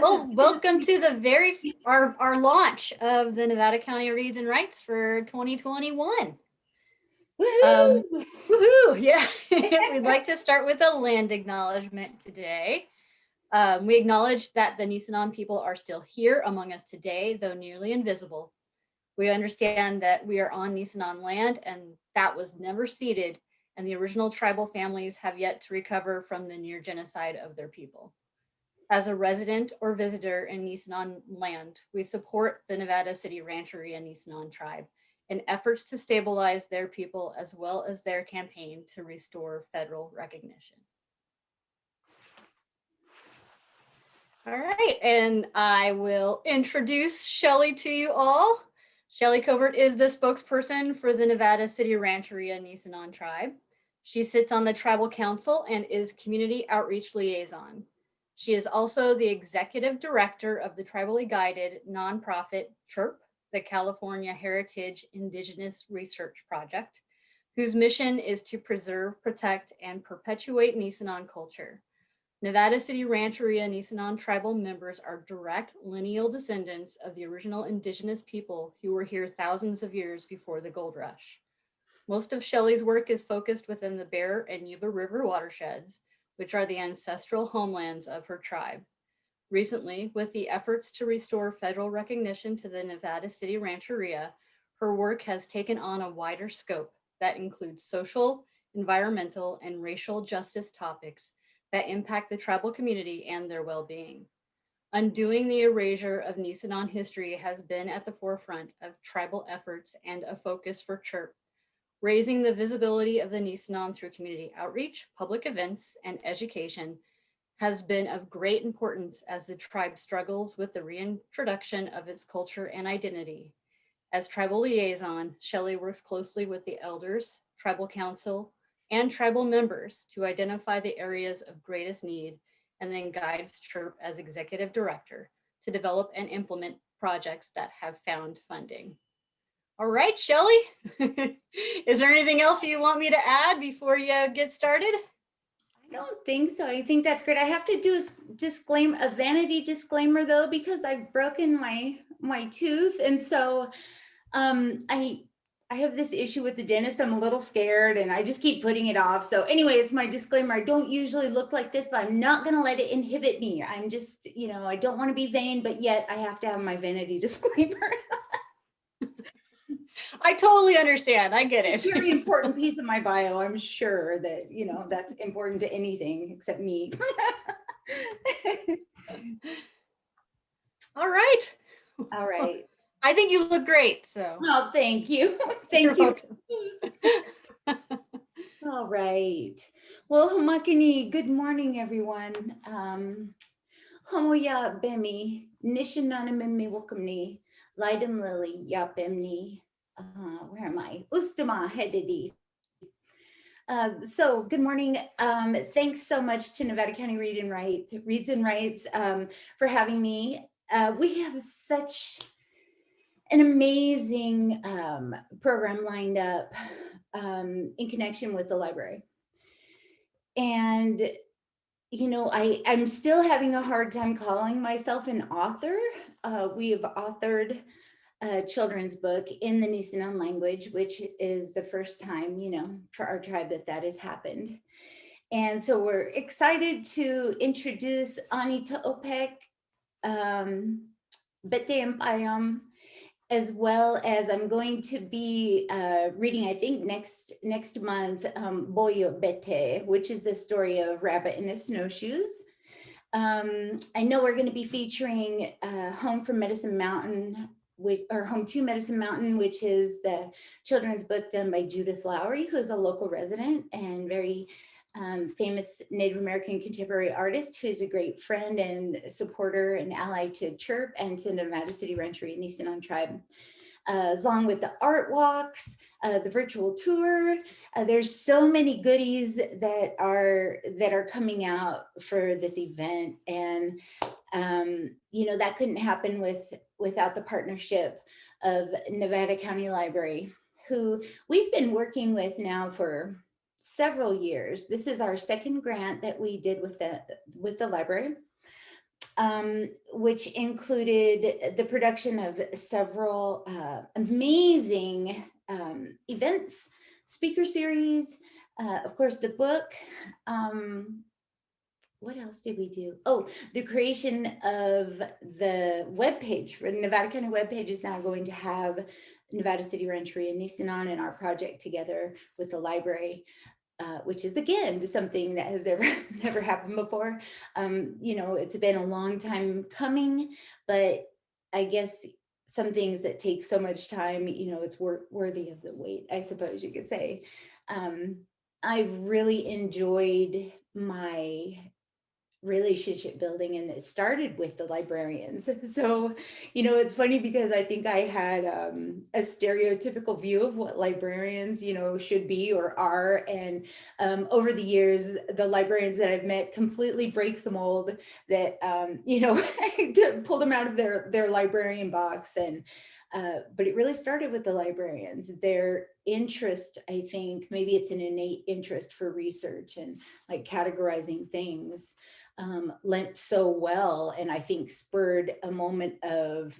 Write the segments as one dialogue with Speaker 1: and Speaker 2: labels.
Speaker 1: Well, welcome to the our launch of the Nevada County Reads and Writes for 2021.
Speaker 2: Woohoo!
Speaker 1: Woohoo! Yeah, we'd like to start with a land acknowledgement today. We acknowledge that the Nisenan people are still here among us today, though nearly invisible. We understand that we are on Nisenan land and that was never ceded, and the original tribal families have yet to recover from the near genocide of their people. As a resident or visitor in Nisenan land, we support the Nevada City Rancheria Nisenan Tribe in efforts to stabilize their people as well as their campaign to restore federal recognition. All right, and I will introduce Shelley to you all. Shelley Covert is the spokesperson for the Nevada City Rancheria Nisenan Tribe. She sits on the tribal council and is community outreach liaison. She is also the executive director of the tribally guided nonprofit CHIRP, the California Heritage Indigenous Research Project, whose mission is to preserve, protect, and perpetuate Nisenan culture. Nevada City Rancheria Nisenan Tribal members are direct lineal descendants of the original indigenous people who were here thousands of years before the gold rush. Most of Shelley's work is focused within the Bear and Yuba River watersheds, which are the ancestral homelands of her tribe. Recently, with the efforts to restore federal recognition to the Nevada City Rancheria, her work has taken on a wider scope that includes social, environmental, and racial justice topics that impact the tribal community and their well-being. Undoing the erasure of Nisenan history has been at the forefront of tribal efforts and a focus for CHIRP. Raising the visibility of the Nisenan through community outreach, public events, and education has been of great importance as the tribe struggles with the reintroduction of its culture and identity. As tribal liaison, Shelley works closely with the elders, tribal council, and tribal members to identify the areas of greatest need, and then guides CHIRP as executive director to develop and implement projects that have found funding. All right, Shelley, is there anything else you want me to add before you get started?
Speaker 2: I don't think so. I think that's great. I have to do a vanity disclaimer though, because I've broken my tooth, and so I have this issue with the dentist. I'm a little scared, and I just keep putting it off. So anyway, it's my disclaimer. I don't usually look like this, but I'm not going to let it inhibit me. I'm just, I don't want to be vain, but yet I have to have my vanity disclaimer.
Speaker 1: I totally understand. I get it.
Speaker 2: Very important piece of my bio. I'm sure that, that's important to anything except me.
Speaker 1: All right.
Speaker 2: All right.
Speaker 1: I think you look great. So.
Speaker 2: Oh, thank you. Thank you. All right. Well, Humakini, good morning, everyone. Homoya Bemi, Nishananamimi Wakamni, Lidam Lily Yapemni. Where am I? Ustama Hedidi. So good morning. Thanks so much to Nevada County Reads and Writes for having me. We have such an amazing program lined up in connection with the library. And, I'm still having a hard time calling myself an author. We have authored a children's book in the Nisenan language, which is the first time, for our tribe that has happened. And so we're excited to introduce Anita Opek, Bete Empayam, as well as I'm going to be reading, I think next month, Boyo Bete, which is the story of Rabbit in his snowshoes. I know we're going to be featuring Home to Medicine Mountain, which is the children's book done by Judith Lowry, who is a local resident and very famous Native American contemporary artist, who is a great friend and supporter and ally to CHIRP and to Nevada City Rancheria Nisenan Tribe. Along with the art walks, the virtual tour, there's so many goodies that are coming out for this event, and that couldn't happen without the partnership of Nevada County Library, who we've been working with now for several years. This is our second grant that we did with the library. which included the production of several amazing events, speaker series, of course, the book. What else did we do? Oh, the creation of the webpage for the Nevada County webpage is now going to have Nevada City Rancheria Nisenan and our project together with the library, which is again something that has never happened before. You know, it's been a long time coming, but I guess some things that take so much time, you know, it's worthy of the wait, I suppose you could say. I've really enjoyed my relationship building, and it started with the librarians. So, you know, it's funny because I think I had a stereotypical view of what librarians, you know, should be or are. And over the years, the librarians that I've met completely break the mold that, you know, to pull them out of their librarian box. And but it really started with the librarians, their interest. I think maybe it's an innate interest for research and like categorizing things lent so well, and I think spurred a moment of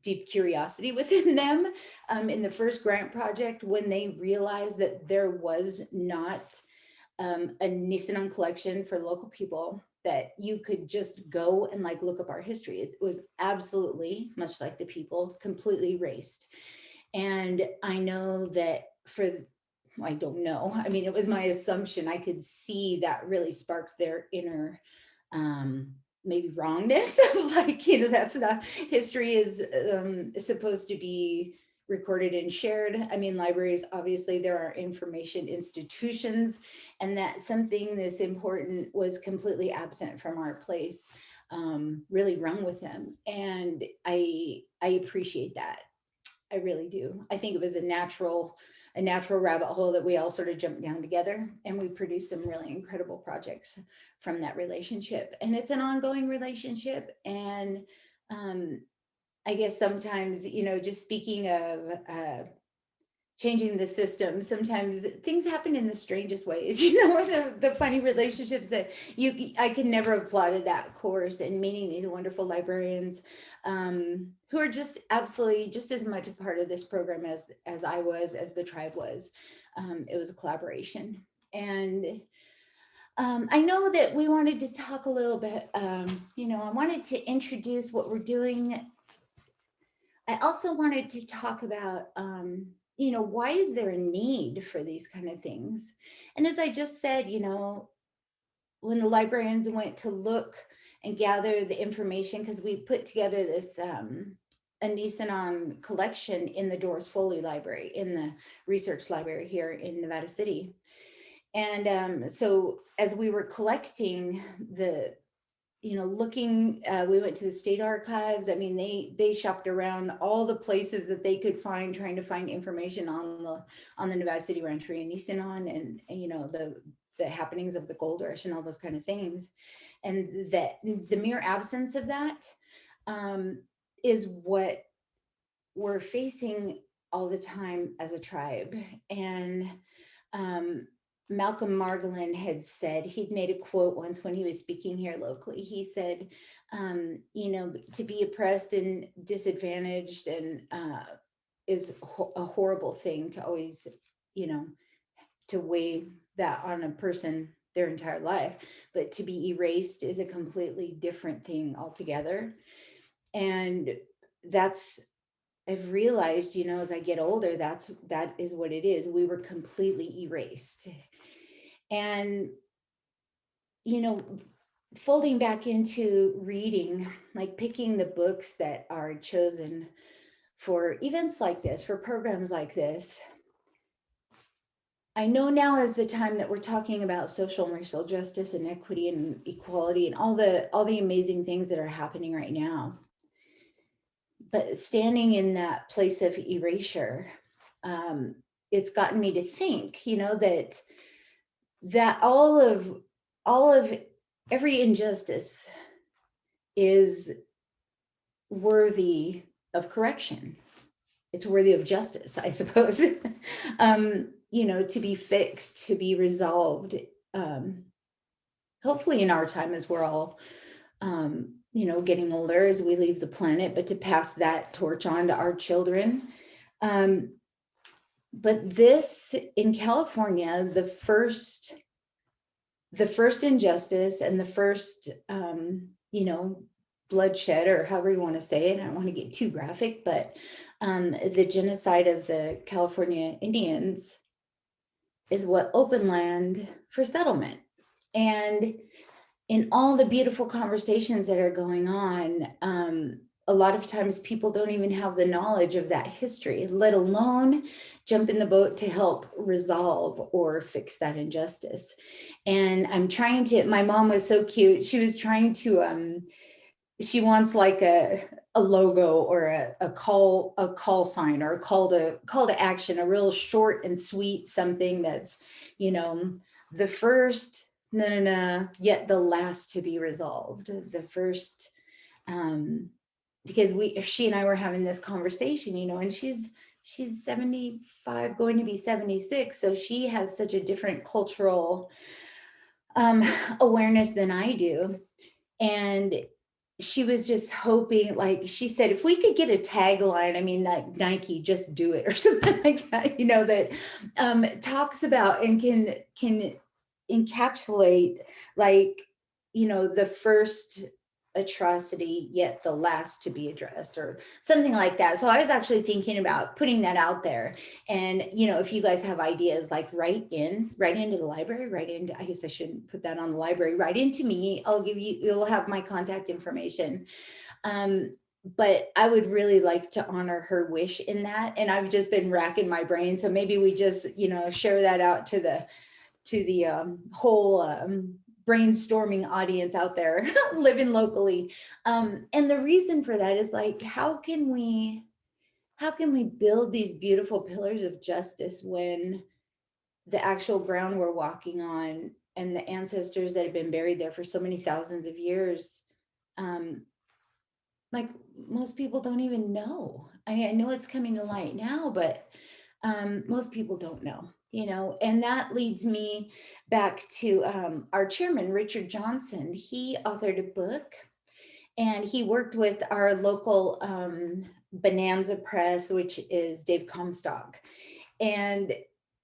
Speaker 2: deep curiosity within them in the first grant project, when they realized that there was not a Nisenan collection for local people that you could just go and like look up our history. It was absolutely, much like the people, completely erased. And I know that I don't know, I mean, it was my assumption, I could see that really sparked their inner maybe wrongness of like, you know, that's not, history is supposed to be recorded and shared. I mean, libraries, obviously there are information institutions, and that something this important was completely absent from our place really rung with them. And I appreciate that. I really do. I think it was a natural rabbit hole that we all sort of jumped down together, and we produced some really incredible projects from that relationship. And it's an ongoing relationship. And I guess sometimes, you know, just speaking of changing the system, sometimes things happen in the strangest ways, you know, the funny relationships that I could never have plotted that course, and meeting these wonderful librarians who are just absolutely just as much a part of this program as I was, as the tribe was. It was a collaboration. And I know that we wanted to talk a little bit, you know, I wanted to introduce what we're doing. I also wanted to talk about, you know, why is there a need for these kind of things? And as I just said, you know, when the librarians went to look and gather the information, because we put together this a Nisenan collection in the Doris Foley Library, in the research library here in Nevada City. And so as we were collecting the, you know, looking, we went to the state archives. I mean, they shopped around all the places that they could find, trying to find information on the Nevada City Rancheria Nisenan, and you know, the happenings of the gold rush and all those kind of things. And that the mere absence of that is what we're facing all the time as a tribe. And Malcolm Margolin had said, he'd made a quote once when he was speaking here locally. He said, you know, to be oppressed and disadvantaged and is a horrible thing to always, you know, to weigh that on a person their entire life, but to be erased is a completely different thing altogether. And that's, I've realized, you know, as I get older, that is what it is. We were completely erased. And, you know, folding back into reading, like picking the books that are chosen for events like this, for programs like this, I know now is the time that we're talking about social and racial justice and equity and equality and all the amazing things that are happening right now. But standing in that place of erasure, it's gotten me to think, you know, that all of every injustice is worthy of correction. It's worthy of justice, I suppose. You know, to be fixed, to be resolved. Hopefully in our time, as we're all you know, getting older as we leave the planet, but to pass that torch on to our children. But this in California, the first injustice and the first, you know, bloodshed, or however you want to say it, I don't want to get too graphic, but the genocide of the California Indians is what opened land for settlement. And in all the beautiful conversations that are going on, a lot of times people don't even have the knowledge of that history, let alone jump in the boat to help resolve or fix that injustice. And I'm trying to, my mom was so cute. She was trying to, she wants like a logo or a call sign, or a call to action, a real short and sweet something that's, you know, the first, yet the last to be resolved. The first, because she and I were having this conversation, you know, and she's 75, going to be 76. So she has such a different cultural awareness than I do. And she was just hoping, like she said, if we could get a tagline, I mean, like Nike, just do it, or something like that, you know, that talks about and can encapsulate, like, you know, the first atrocity, yet the last to be addressed, or something like that. So I was actually thinking about putting that out there. And, you know, if you guys have ideas, like write into the library, I guess I shouldn't put that on the library, write into me. I'll give you, you'll have my contact information. But I would really like to honor her wish in that. And I've just been racking my brain. So maybe we just, you know, share that out to the whole brainstorming audience out there living locally. And the reason for that is, like, how can we build these beautiful pillars of justice when the actual ground we're walking on and the ancestors that have been buried there for so many thousands of years, like, most people don't even know. I mean, I know it's coming to light now, but most people don't know, you know. And that leads me back to our chairman, Richard Johnson. He authored a book, and he worked with our local Bonanza Press, which is Dave Comstock. And,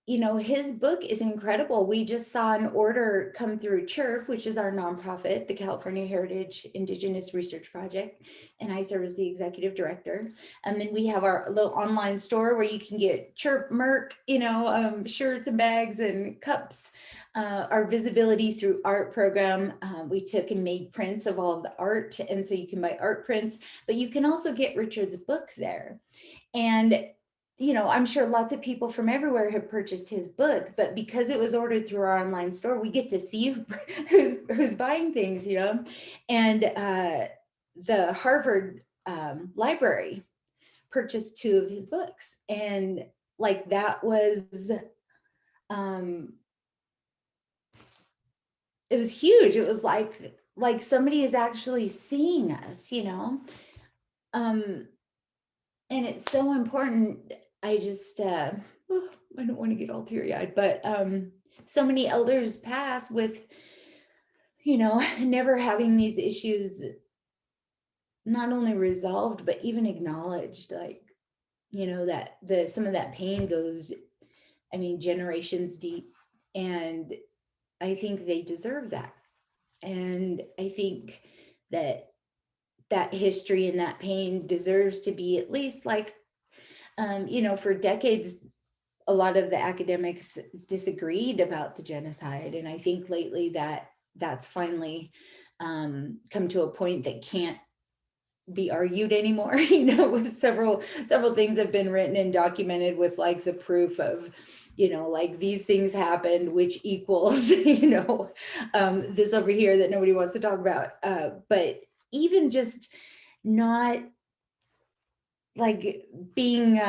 Speaker 2: you know, his book is incredible. We just saw an order come through CHIRP, which is our nonprofit, the California Heritage Indigenous Research Project, and I serve as the executive director. And we have our little online store where you can get CHIRP merch, you know, shirts and bags and cups. Our visibility through art program, we took and made prints of all of the art, and so you can buy art prints, but you can also get Richard's book there. And, you know, I'm sure lots of people from everywhere have purchased his book, but because it was ordered through our online store, we get to see who's buying things, you know. And the Harvard library purchased 2 of his books, and like that was it was huge. It was like somebody is actually seeing us, you know. And it's so important. I just I don't want to get all teary-eyed, but so many elders pass with, you know, never having these issues not only resolved, but even acknowledged. Like, you know, that some of that pain goes, I mean, generations deep. And I think they deserve that. And I think that history and that pain deserves to be at least, like, you know, for decades, a lot of the academics disagreed about the genocide. And I think lately that's finally come to a point that can't be argued anymore. You know, with several things have been written and documented with, like, the proof of, you know, like, these things happened, which equals, you know, this over here that nobody wants to talk about. But even just not, like, being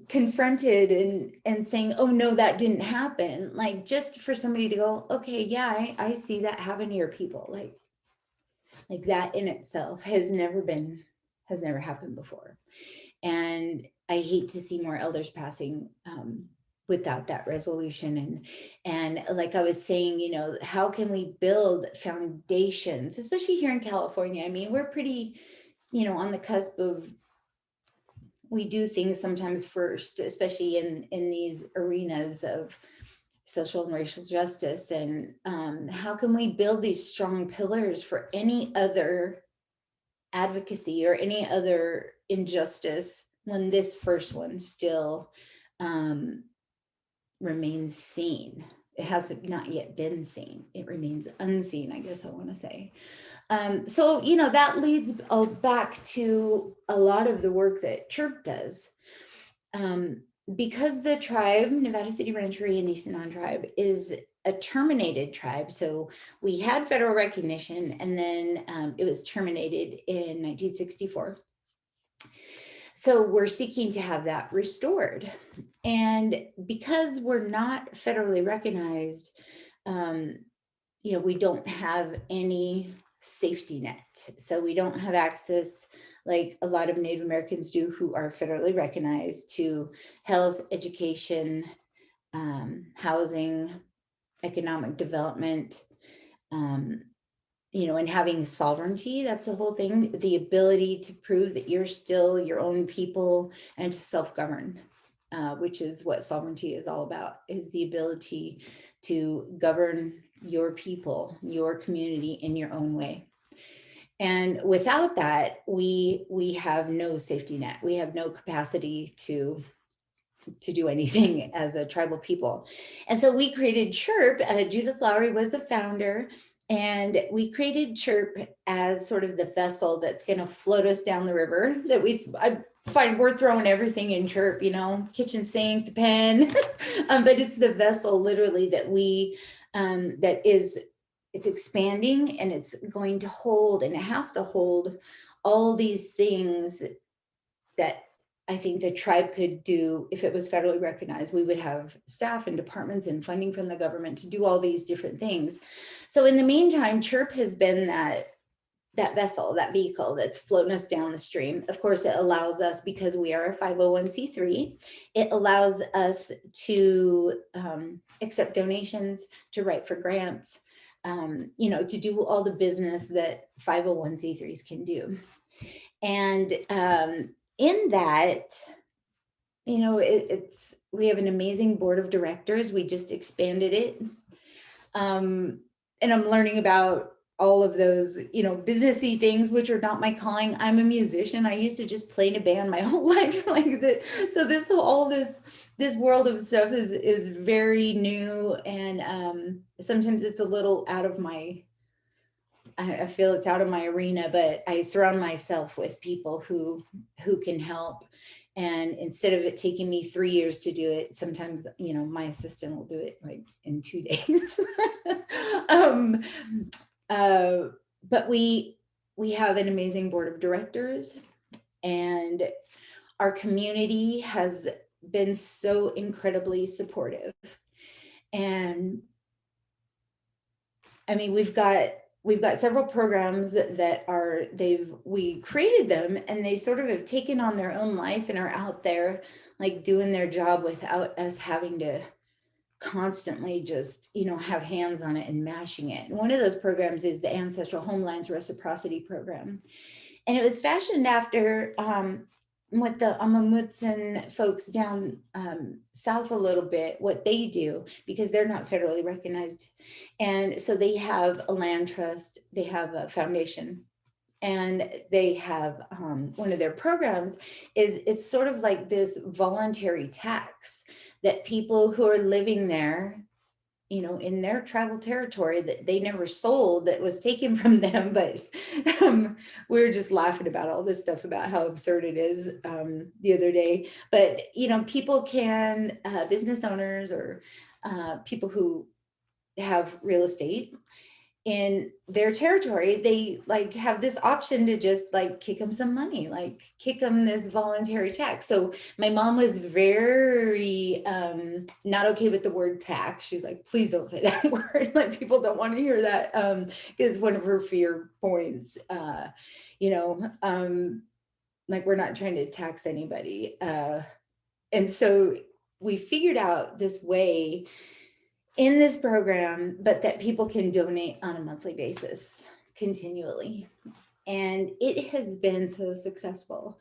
Speaker 2: confronted and saying, oh no, that didn't happen. Like, just for somebody to go, okay, yeah, I see that happen to your people. Like that in itself has never happened before. And I hate to see more elders passing without that resolution. And like I was saying, you know, how can we build foundations, especially here in California? I mean, we're pretty, you know, on the cusp of, we do things sometimes first, especially in these arenas of social and racial justice. And how can we build these strong pillars for any other advocacy or any other injustice when this first one still remains seen? It has not yet been seen. It remains unseen, I guess I want to say. So, you know, that leads back to a lot of the work that CHIRP does. Because the tribe, Nevada City Rancheria Nisenan Tribe, is a terminated tribe. So we had federal recognition, and then it was terminated in 1964. So we're seeking to have that restored. And because we're not federally recognized, you know, we don't have any safety net. So we don't have access, like a lot of Native Americans do who are federally recognized, to health, education, housing, economic development, you know, and having sovereignty. That's the whole thing, the ability to prove that you're still your own people and to self-govern, which is what sovereignty is all about, is the ability to govern your people, your community in your own way. And without that, we have no safety net. We have no capacity to do anything as a tribal people. And so we created CHIRP. Judith Lowry was the founder, and we created CHIRP as sort of the vessel that's going to float us down the river. That I find we're throwing everything in CHIRP, you know, kitchen sink, the pen, but it's the vessel literally that we, it's expanding, and it's going to hold, and it has to hold all these things that I think the tribe could do if it was federally recognized. We would have staff and departments and funding from the government to do all these different things. So in the meantime, CHIRP has been that vessel, that vehicle that's floating us down the stream. Of course, it allows us, because we are a 501c3, it allows us to accept donations, to write for grants, you know, to do all the business that 501c3s can do. And in that, you know, we have an amazing board of directors. We just expanded it. And I'm learning about all of those, you know, businessy things, which are not my calling. I'm a musician. I used to just play in a band my whole life like that. So this world of stuff is very new. And sometimes it's a little out of my, I feel it's out of my arena, but I surround myself with people who can help. And instead of it taking me 3 years to do it, sometimes, you know, my assistant will do it like in 2 days. But we have an amazing board of directors, and our community has been so incredibly supportive. And I mean, we've got several programs that we created them, and they sort of have taken on their own life and are out there like doing their job without us having to constantly just, you know, have hands on it and mashing it. And one of those programs is the Ancestral Homelands Reciprocity program. And it was fashioned after what the Amamutsan folks down south a little bit, what they do, because they're not federally recognized. And so they have a land trust, they have a foundation, and they have one of their programs is, it's sort of like this voluntary tax that people who are living there, you know, in their tribal territory that they never sold, that was taken from them. But we were just laughing about all this stuff about how absurd it is the other day. But, you know, people can, business owners or people who have real estate in their territory, they like have this option to just like kick them some money, like kick them this voluntary tax. So my mom was very not okay with the word tax. She's like, please don't say that word. Like, people don't want to hear that, because one of her fear points, you know, like, we're not trying to tax anybody. And so we figured out this way in this program, but that people can donate on a monthly basis continually. And it has been so successful.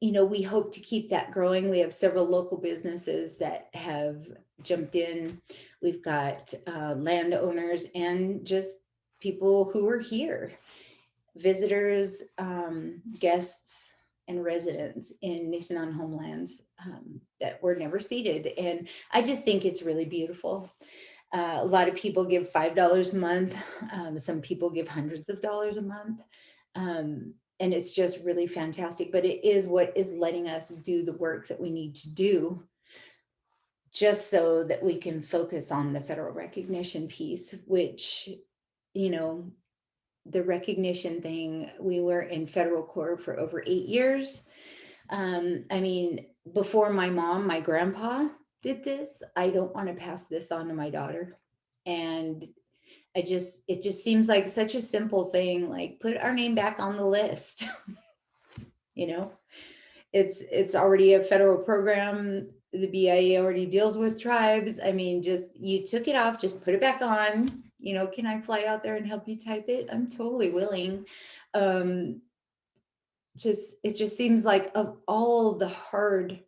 Speaker 2: You know, we hope to keep that growing. We have several local businesses that have jumped in. We've got landowners and just people who are here, visitors, guests, and residents in Nisenan homelands that were never seated. And I just think it's really beautiful. A lot of people give $5 a month. Some people give hundreds of dollars a month. And it's just really fantastic, but it is what is letting us do the work that we need to do, just so that we can focus on the federal recognition piece, which, you know, the recognition thing, we were in federal court for over 8 years. I mean, before my mom, my grandpa did this. I don't want to pass this on to my daughter. And it just seems like such a simple thing, like put our name back on the list. You know, it's already a federal program. The BIA already deals with tribes. I mean, just, you took it off, just put it back on. You know, can I fly out there and help you type it? I'm totally willing. It just seems like, of all the hard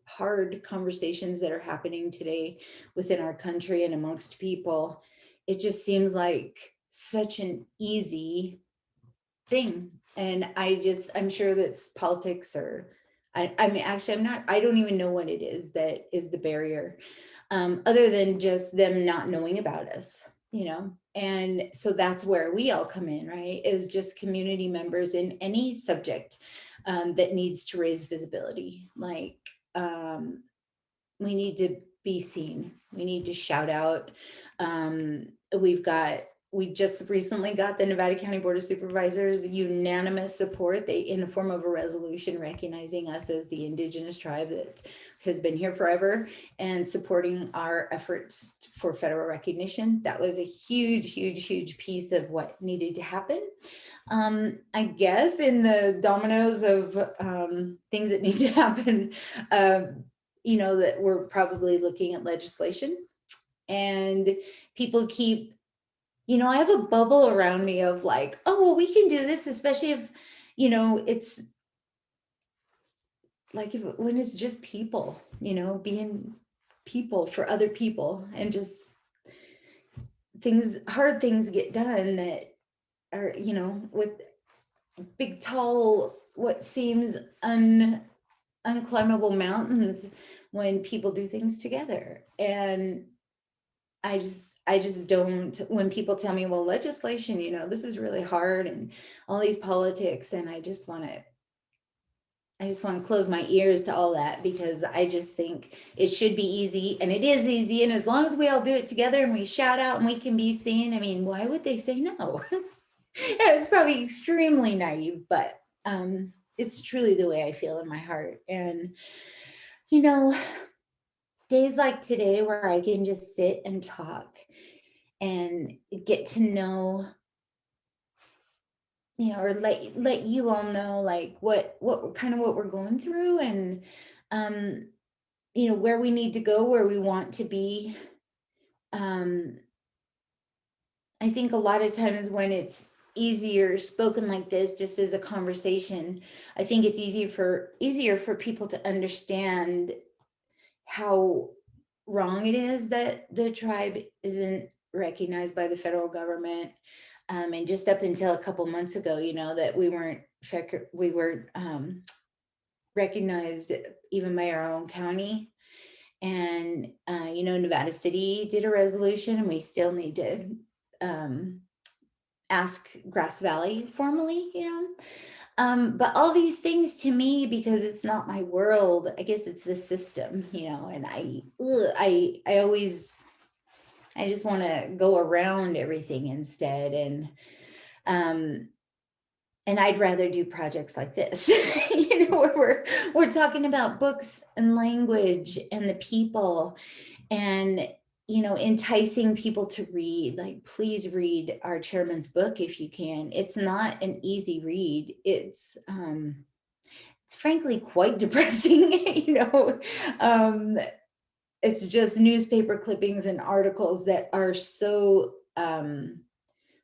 Speaker 2: conversations that are happening today within our country and amongst people, it just seems like such an easy thing. And I'm sure that's politics, or I mean, actually, I don't even know what it is that is the barrier, other than just them not knowing about us, you know? And so that's where we all come in, right? Is just community members in any subject that needs to raise visibility. Like, we need to be seen. We need to shout out. We just recently got the Nevada County Board of Supervisors unanimous support. They, in the form of a resolution, recognizing us as the Indigenous tribe that has been here forever and supporting our efforts for federal recognition. That was a huge piece of what needed to happen. I guess in the dominoes of things that need to happen, you know, that we're probably looking at legislation, and people keep, you know, I have a bubble around me of like, oh, well, we can do this, especially if, you know, it's like when it's just people, you know, being people for other people, and just hard things get done that are, you know, with big, tall, what seems unclimbable mountains, when people do things together. And I just don't, when people tell me, well, legislation, you know, this is really hard and all these politics, and I just want to close my ears to all that, because I just think it should be easy, and it is easy. And as long as we all do it together and we shout out and we can be seen, I mean, why would they say no? It's probably extremely naive, but it's truly the way I feel in my heart. And, you know, days like today where I can just sit and talk and get to know, you know, or let you all know, like what kind of what we're going through, and you know, where we need to go, where we want to be. I think a lot of times when it's easier spoken like this, just as a conversation, I think it's easier for people to understand how wrong it is that the tribe isn't recognized by the federal government. And just up until a couple months ago, you know, that we weren't recognized even by our own county. And, you know, Nevada City did a resolution, and we still need to ask Grass Valley formally, you know. But all these things, to me, because it's not my world, I guess it's the system, you know, and I just want to go around everything instead. And I'd rather do projects like this, you know, where we're talking about books and language and the people, and, you know, enticing people to read. Like, please read our chairman's book if you can. It's not an easy read. It's it's frankly quite depressing, you know. It's just newspaper clippings and articles that are so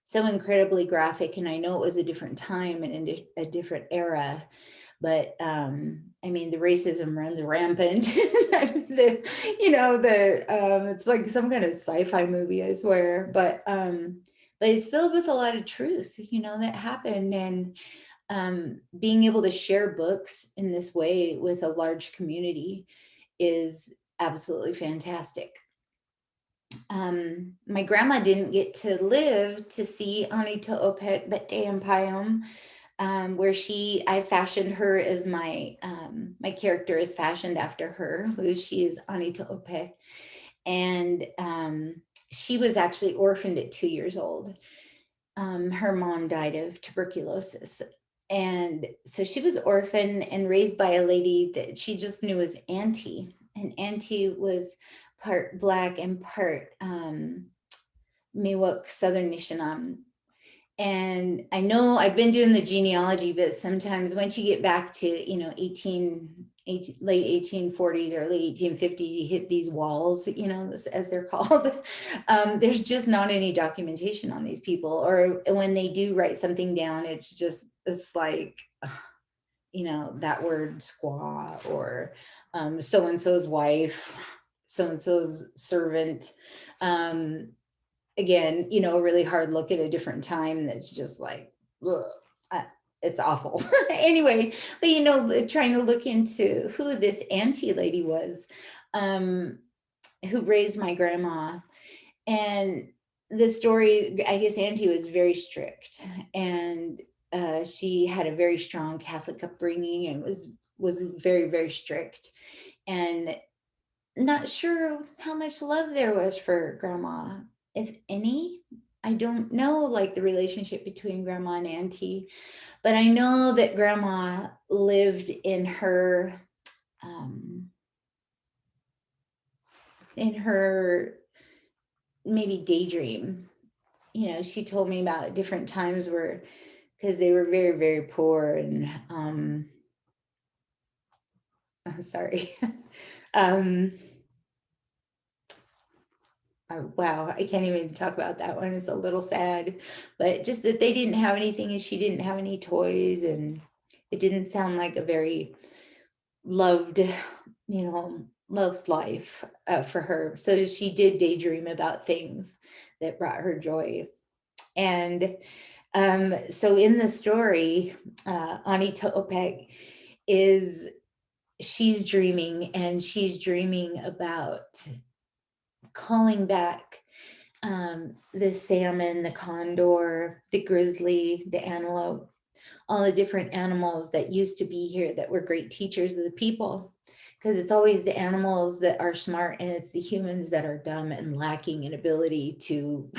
Speaker 2: so incredibly graphic. And I know it was a different time and a different era, but I mean, the racism runs rampant. It's like some kind of sci-fi movie, I swear. But it's filled with a lot of truth, you know, that happened. And being able to share books in this way with a large community is absolutely fantastic. My grandma didn't get to live to see Anita Opet Bete and Payam, where I fashioned her as my character is fashioned after her, who she is Anita Opet. And she was actually orphaned at 2 years old. Her mom died of tuberculosis. And so she was orphaned and raised by a lady that she just knew as Auntie. And Auntie was part Black and part Miwok Southern Nishnam. And I know I've been doing the genealogy, but sometimes once you get back to, you know, late 1840s, early 1850s, you hit these walls, you know, as they're called. There's just not any documentation on these people. Or when they do write something down, it's like, you know, that word squaw, or so-and-so's wife, so-and-so's servant. Again, you know, a really hard look at a different time that's just like, ugh, it's awful. Anyway, but you know, trying to look into who this Auntie lady was, who raised my grandma. And the story, I guess Auntie was very strict, and she had a very strong Catholic upbringing and was very, very strict. And not sure how much love there was for grandma, if any. I don't know, like, the relationship between grandma and Auntie, but I know that grandma lived in her maybe daydream. You know, she told me about different times where, because they were very, very poor, and I'm sorry. Wow, I can't even talk about that one. It's a little sad, but just that they didn't have anything and she didn't have any toys, and it didn't sound like a very loved life for her. So she did daydream about things that brought her joy. And so in the story, Anita Opek she's dreaming, and she's dreaming about calling back the salmon, the condor, the grizzly, the antelope, all the different animals that used to be here that were great teachers of the people. Because it's always the animals that are smart, and it's the humans that are dumb and lacking in ability to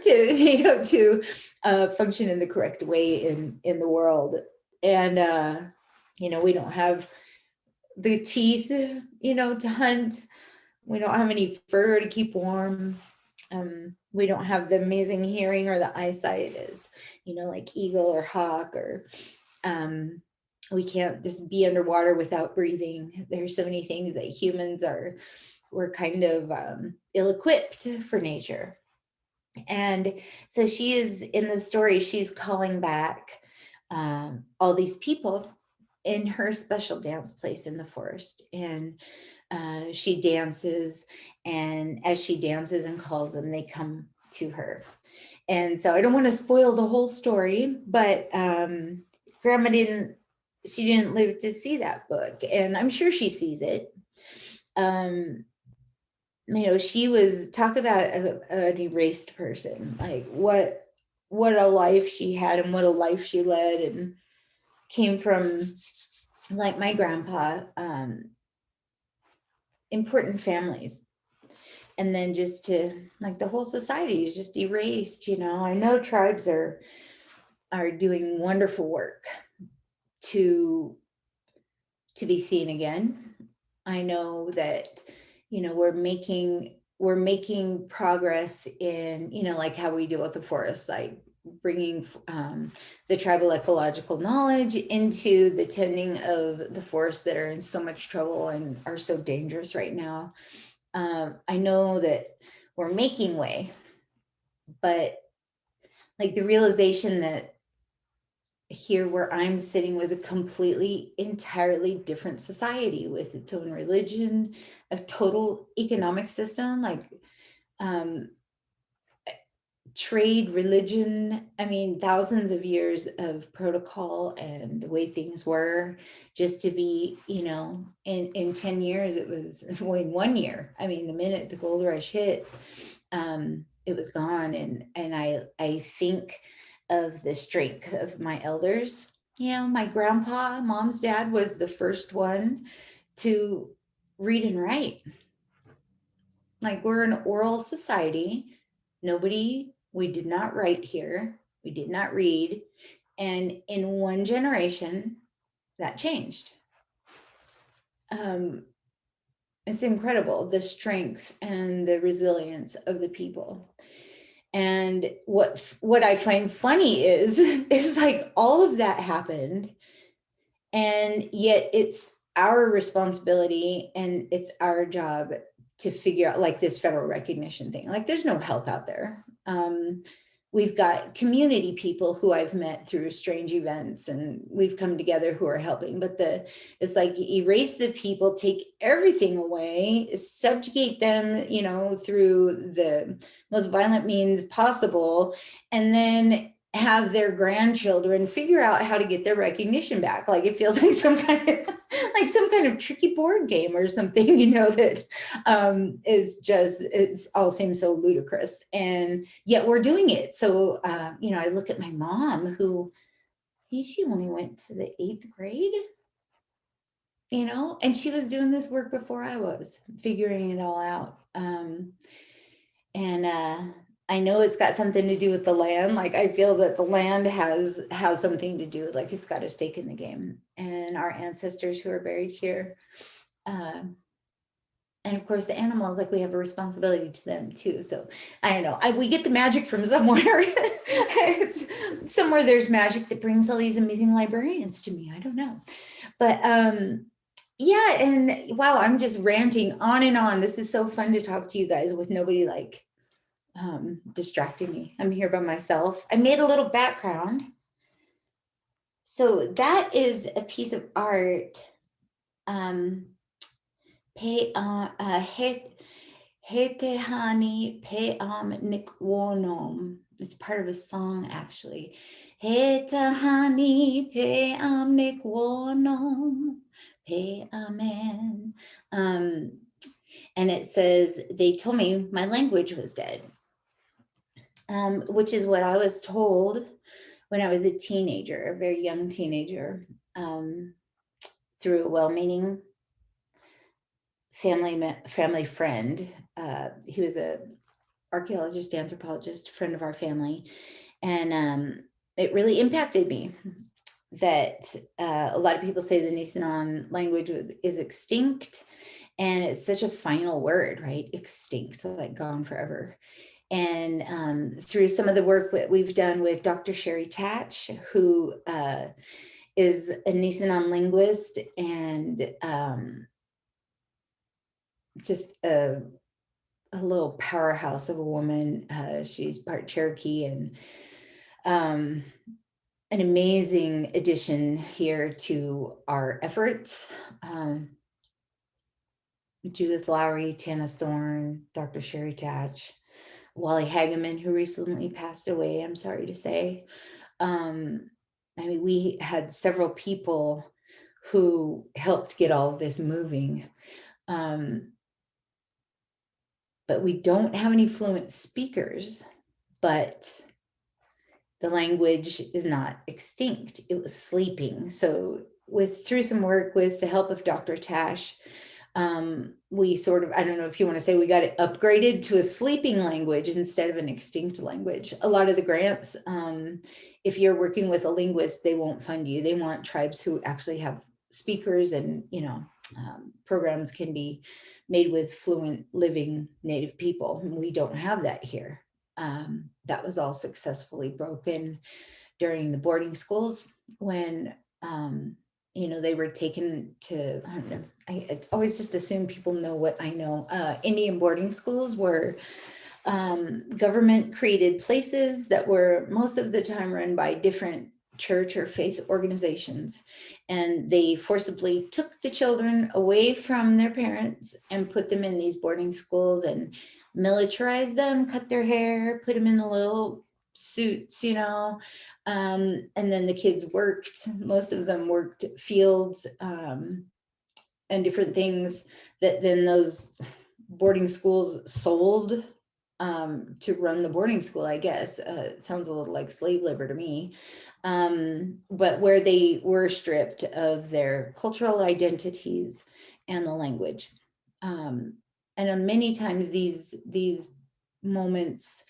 Speaker 2: to function in the correct way in the world. And we don't have the teeth, to hunt. We don't have any fur to keep warm. We don't have the amazing hearing or the eyesight as, like eagle or hawk, or we can't just be underwater without breathing. There's so many things that humans we're kind of ill-equipped for nature. And so she is, in the story, she's calling back all these people in her special dance place in the forest. And she dances, and as she dances and calls them, they come to her. And so I don't want to spoil the whole story, but grandma didn't live to see that book, and I'm sure she sees it. She was, talk about an erased person, like what a life she had and what a life she led, and came from, like my grandpa, important families. And then just to, like, the whole society is just erased. I know tribes are doing wonderful work to be seen again. I know that, we're making progress in, like how we deal with the forest, like bringing the tribal ecological knowledge into the tending of the forests that are in so much trouble and are so dangerous right now. I know that we're making way, but like the realization that here where I'm sitting was a completely, entirely different society with its own religion, a total economic system, like trade, religion. I mean, thousands of years of protocol and the way things were, just to be, you know, in 10 years, it was, well, in 1 year. I mean, the minute the gold rush hit, it was gone. And I think of the strength of my elders. You know, my grandpa, mom's dad was the first one to read and write. Like, we're an oral society. We did not write here. We did not read. And in one generation, that changed. It's incredible, the strength and the resilience of the people. And what I find funny is like all of that happened, and yet it's our responsibility and it's our job to figure out, like, this federal recognition thing. Like, there's no help out there. We've got community people who I've met through strange events, and we've come together who are helping. But it's like erase the people, take everything away, subjugate them, you know, through the most violent means possible, and then have their grandchildren figure out how to get their recognition back. Like, it feels like some kind of tricky board game or something, you know, that is just, it's all seems so ludicrous, and yet we're doing it. So you know, I look at my mom, who she only went to the 8th grade, you know, and she was doing this work before I was figuring it all out. I know it's got something to do with the land. Like, I feel that the land has something to do, like, it's got a stake in the game, and our ancestors who are buried here. And of course the animals, like, we have a responsibility to them too. So I don't know, we get the magic from somewhere. Somewhere there's magic that brings all these amazing librarians to me. I don't know. But yeah, and wow, I'm just ranting on and on. This is so fun to talk to you guys with nobody like distracting me. I'm here by myself. I made a little background. So that is a piece of art. Hetehani peam nikwonom. It's part of a song, actually. Hetehani peam nikwonom. Amen. And it says, they told me my language was dead. Which is what I was told when I was a teenager, a very young teenager, through a well-meaning family friend. He was a archaeologist, anthropologist, friend of our family, and it really impacted me. That a lot of people say the Nisenan language is extinct, and it's such a final word, right? Extinct, so like gone forever. And through some of the work that we've done with Dr. Sherry Tatch, who is a Nisenan linguist and just a little powerhouse of a woman. She's part Cherokee, and an amazing addition here to our efforts. Judith Lowry, Tana Thorne, Dr. Sherry Tatch, Wally Hageman, who recently passed away, I'm sorry to say. I mean, we had several people who helped get all of this moving. But we don't have any fluent speakers, but the language is not extinct. It was sleeping. So through some work with the help of Dr. Tash, we sort of, I don't know if you want to say, we got it upgraded to a sleeping language instead of an extinct language. A lot of the grants, if you're working with a linguist, they won't fund you. They want tribes who actually have speakers, and, you know, programs can be made with fluent living Native people. And we don't have that here. that was all successfully broken during the boarding schools when, they were taken to, I don't know, I always just assume people know what I know. Indian boarding schools were government created places that were most of the time run by different church or faith organizations. And they forcibly took the children away from their parents and put them in these boarding schools and militarized them, cut their hair, put them in the little suits, and then the kids worked. Most of them worked fields and different things that then those boarding schools sold to run the boarding school, I guess. It sounds a little like slave labor to me. But where they were stripped of their cultural identities and the language. And many times these moments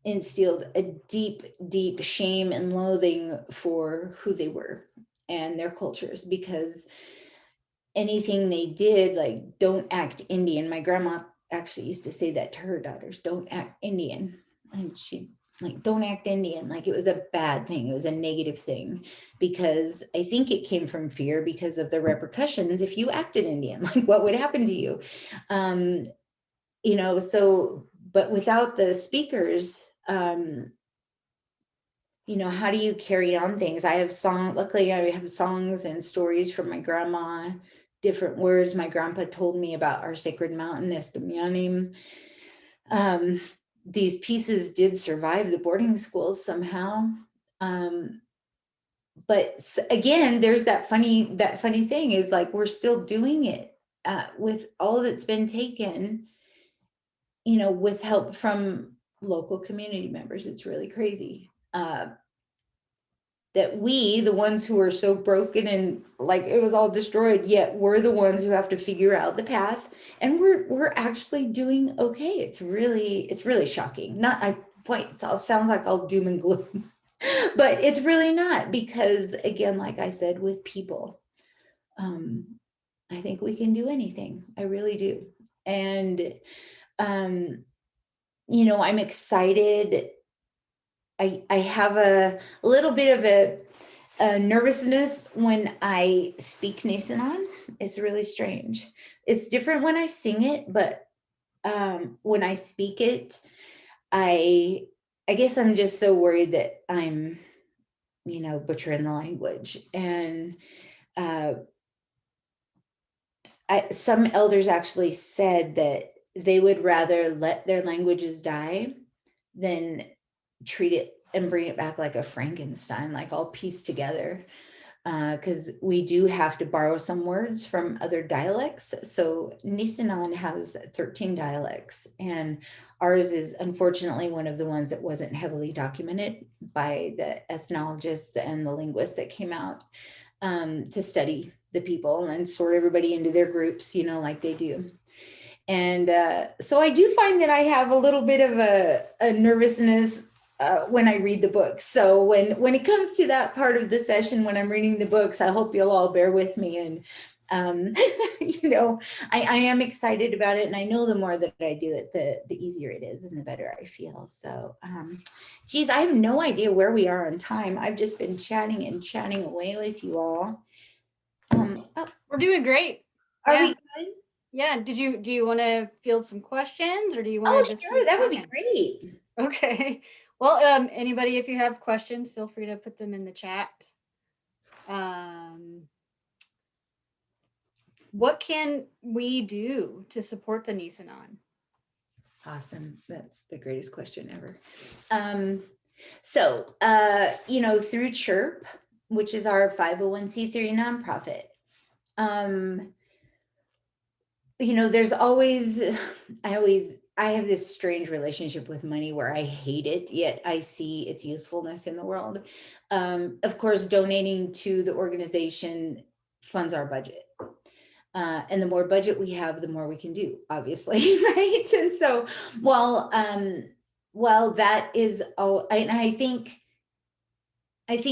Speaker 2: instilled a deep, deep shame and loathing for who they were and their cultures, because anything they did, like, don't act Indian. My grandma actually used to say that to her daughters, don't act Indian. And she like, don't act Indian. Like, it was a bad thing. It was a negative thing, because I think it came from fear because of the repercussions. If you acted Indian, like, what would happen to you? So, but without the speakers, how do you carry on things? Luckily I have songs and stories from my grandma, different words my grandpa told me about our sacred mountain, Estamyanim. These pieces did survive the boarding schools somehow. But again, there's that funny thing is, like, we're still doing it with all that's been taken, with help from local community members. It's really crazy. That we, the ones who are so broken and like it was all destroyed, yet we're the ones who have to figure out the path, and we're actually doing okay. It's really shocking. It all sounds like all doom and gloom, but it's really not, because again, like I said, with people, I think we can do anything. I really do. And I'm excited. I have a little bit of a nervousness when I speak Nisenan. It's really strange. It's different when I sing it, but when I speak it, I guess I'm just so worried that I'm, butchering the language. And some elders actually said that they would rather let their languages die than treat it and bring it back like a Frankenstein, like all pieced together. Because we do have to borrow some words from other dialects. So Nisenan has 13 dialects, and ours is unfortunately one of the ones that wasn't heavily documented by the ethnologists and the linguists that came out to study the people and sort everybody into their groups, like they do. And so I do find that I have a little bit of a nervousness when I read the books. So when it comes to that part of the session, when I'm reading the books, I hope you'll all bear with me. And, I am excited about it. And I know the more that I do it, the easier it is and the better I feel. So, geez, I have no idea where we are on time. I've just been chatting away with you all.
Speaker 1: We're doing great.
Speaker 2: Are we good?
Speaker 1: Yeah. Do you want to field some questions, or do you want to just
Speaker 2: sure, that would be great.
Speaker 1: Okay. Well, anybody, if you have questions, feel free to put them in the chat. What can we do to support the Nisenan?
Speaker 2: Awesome. That's the greatest question ever. Through CHIRP, which is our 501c3 nonprofit, there's always, I have this strange relationship with money where I hate it, yet I see its usefulness in the world. Of course, donating to the organization funds our budget. And the more budget we have, the more we can do, obviously, right? And so, while that is, I think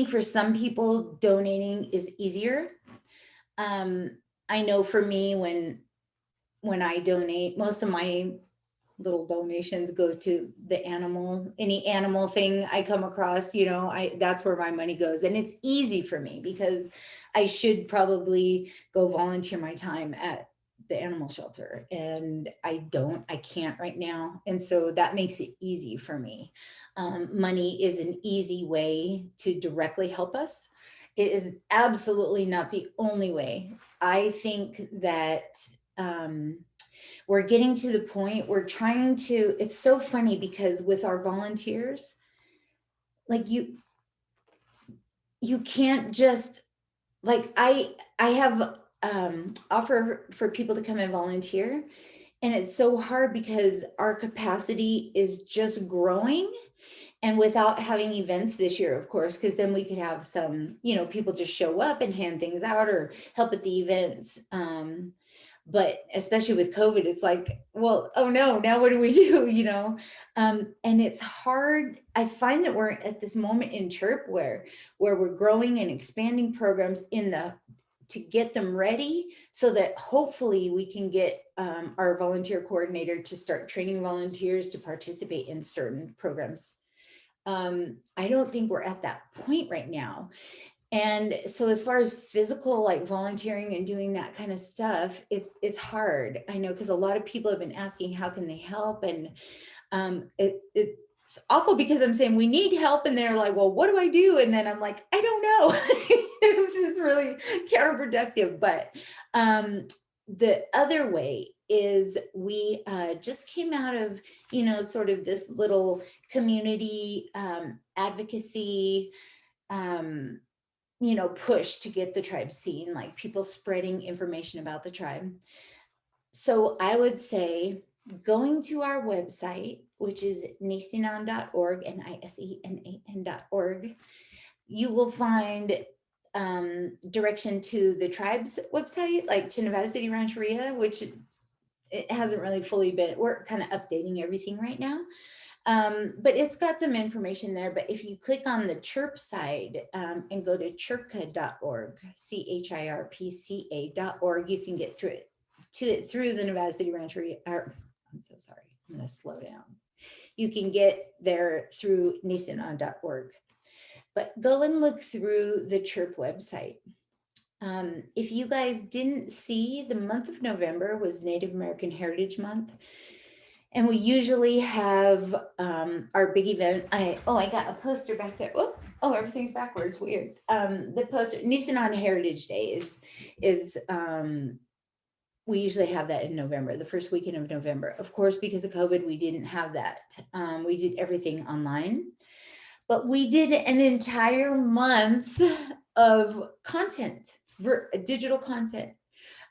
Speaker 2: for some people, donating is easier. I know for me, when I donate, most of my little donations go to the any animal thing I come across, you know, that's where my money goes. And it's easy for me because I should probably go volunteer my time at the animal shelter, and I can't right now. And so that makes it easy for me. Money is an easy way to directly help us. It is absolutely not the only way. I think that, we're getting to the point we're trying to, it's so funny because with our volunteers, like you can't just, like I have offer for people to come and volunteer, and it's so hard because our capacity is just growing. And without having events this year, of course, because then we could have some, you know, people just show up and hand things out or help at the events. But especially with COVID, it's like, well, oh no, now what do we do? You know, and it's hard. I find that we're at this moment in CHIRP where we're growing and expanding programs to get them ready so that hopefully we can get our volunteer coordinator to start training volunteers to participate in certain programs. I don't think we're at that point right now. And so as far as physical, like volunteering and doing that kind of stuff, it's hard. I know, because a lot of people have been asking, how can they help? And it's awful because I'm saying we need help. And they're like, well, what do I do? And then I'm like, I don't know. It's just really counterproductive. But the other way is we just came out of, you know, sort of this little community advocacy, you know, push to get the tribe seen, like people spreading information about the tribe. So I would say going to our website, which is nisenan.org, nisenan.org, you will find direction to the tribe's website, like to Nevada City Rancheria, which it hasn't really fully been, we're kind of updating everything right now. But it's got some information there. But if you click on the CHIRP side and go to chirpca.org, CHIRPCA.org, you can get through it through the Nevada City Rancheria. I'm so sorry, I'm going to slow down. You can get there through nisenan.org. But go and look through the CHIRP website. If you guys didn't see, the month of November was Native American Heritage Month. And we usually have our big event. I got a poster back there. Oh, everything's backwards. Weird. The poster, Nisenan Heritage Day is we usually have that in November, the first weekend of November. Of course, because of COVID, we didn't have that. We did everything online. But we did an entire month of content, digital content.